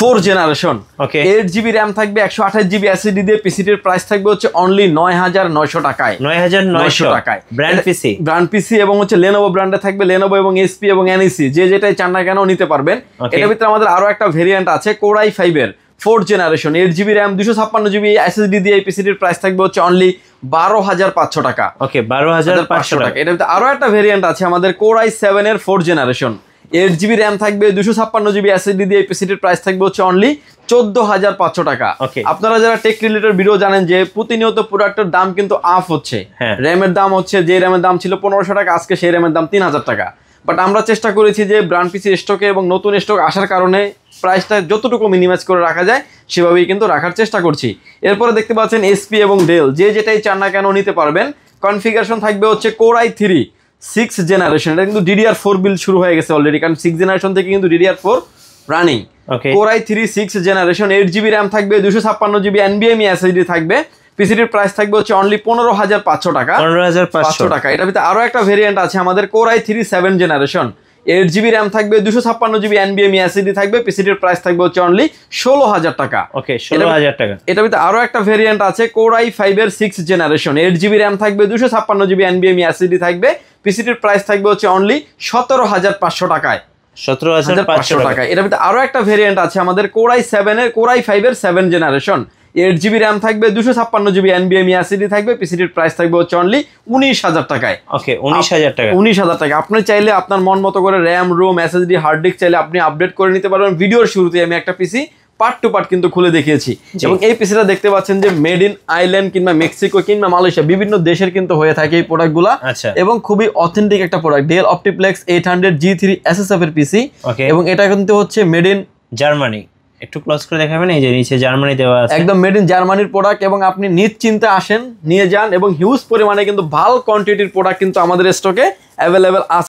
4 generation. ওকে 8GB RAM থাকবে, 128GB SSD দিয়ে। পিসিটির price থাকবে হচ্ছে অনলি 9900 টাকায়। 9900 টাকায় ব্র্যান্ড পিসি, ব্র্যান্ড পিসি এবং হচ্ছে Lenovo ব্র্যান্ডে থাকবে। Lenovo এবং HP এবং NEC যে যেটাই চান না কেন নিতে পারবেন। এটার ভিতরে আমাদের আরো একটা ভেরিয়েন্ট আছে Core i5 এর 4 generation, 8GB RAM, 256GB SSD দিয়ে। পিসিটির প্রাইস থাকবে হচ্ছে অনলি 12500 টাকা। ওকে 12500 টাকা। এটার ভিতরে আরো একটা ভেরিয়েন্ট আছে আমাদের Core i7 এর 4 জেনারেশন, 8GB র্যাম থাকবে, 256GB এসএসডি দিয়ে। পিসিটির প্রাইস থাকবে হচ্ছে অনলি 14500 টাকা। আপনারা যারা টেক রিলেটেড ভিডিও জানেন যে প্রতিনিয়ত প্রোডাক্টের দাম কিন্তু আপ হচ্ছে। র্যামের দাম হচ্ছে, যে র্যামের দাম ছিল 1500 টাকা, আজকে সেই র্যামের দাম 3000 টাকা। বাট আমরা চেষ্টা করেছি যে ব্র্যান্ড পিসি স্টকে এবং নতুন স্টক আসার কারণে প্রাইসটা যতটুকু মিনিমাইজ করে রাখা যায় সেভাবেই কিন্তু রাখার চেষ্টা করছি। এরপরে দেখতে পাচ্ছেন এসপি এবং ডেল যে যেটাই চান না কেন নিতে পারবেন। কনফিগারেশন থাকবে হচ্ছে Core i3 6 জেনারেশন। এটা কিন্তু DDR4 বিল্ড শুরু হয়ে গেছে অলরেডি, কারণ 6 জেনারেশন থেকে কিন্তু DDR4 running. Core i3 6 generation, 8GB RAM থাকবে, 256GB NVMe এসএসডি থাকবে। পিসিটির প্রাইস থাকবে হচ্ছে অনলি 15500 টাকা। 15500 টাকা। এটার ভিতরে আরো একটা ভেরিয়েন্ট আছে আমাদের Core i3 7 generation, 8GB RAM থাকবে, 256GB NVMe এসএসডি থাকবে। পিসিটির প্রাইস থাকবে হচ্ছে অনলি 16000 টাকা। ওকে 16000 টাকা। এটার ভিতরে আরো একটা ভেরিয়েন্ট আছে Core i5 এর 6 জেনারেশন, 8GB র্যাম থাকবে, 256GB NVMe এসএসডি থাকবে। পিসিটির প্রাইস থাকবে হচ্ছে অনলি 17500 টাকায়। 17500 টাকা। এটার ভিতরে আরো একটা ভেরিয়েন্ট আছে আমাদের Core i5 এর 7 জেনারেশন, 8GB র্যাম থাকবে, 256GB NVMe এসএসডি থাকবে। পিসিটির প্রাইস থাকবে হচ্ছে অনলি 19000 টাকায়। ওকে 19000 টাকা। 19000 টাকা। আপনি চাইলে আপনার মন মতো করে RAM, ROM, SSD, hard disk চাইলে আপনি আপডেট করে নিতে পারবেন। ভিডিওর শুরুতে আমি একটা পিসি পার্ট টু পার্ট কিন্তু খুলে দেখিয়েছি, এবং এই পিসিটা দেখতে পাচ্ছেন যে মেড ইন আইল্যান্ড কিংবা মেক্সিকো কিংবা মালয়েশিয়া বিভিন্ন দেশের কিন্তু হয়ে থাকে এই প্রোডাক্টগুলো, এবং খুবই অথেন্টিক একটা product. Del OptiPlex 800 G3 SSF এর পিসি, এবং এটা কিন্তু হচ্ছে মেড ইন জার্মানি। একটু ক্লোজ করে দেখাবেন, এই যে নিচে জার্মানি দেওয়া আছে, একদম মেড ইন জার্মানির প্রোডাক্ট। এবং আপনি নিশ্চিন্তে আসেন, নিয়ে যান, এবং হিউজ পরিমাণে কিন্তু ভালো কোয়ান্টিটির প্রোডাক্ট কিন্তু আমাদের স্টকে অ্যাভেলেবেল আছে।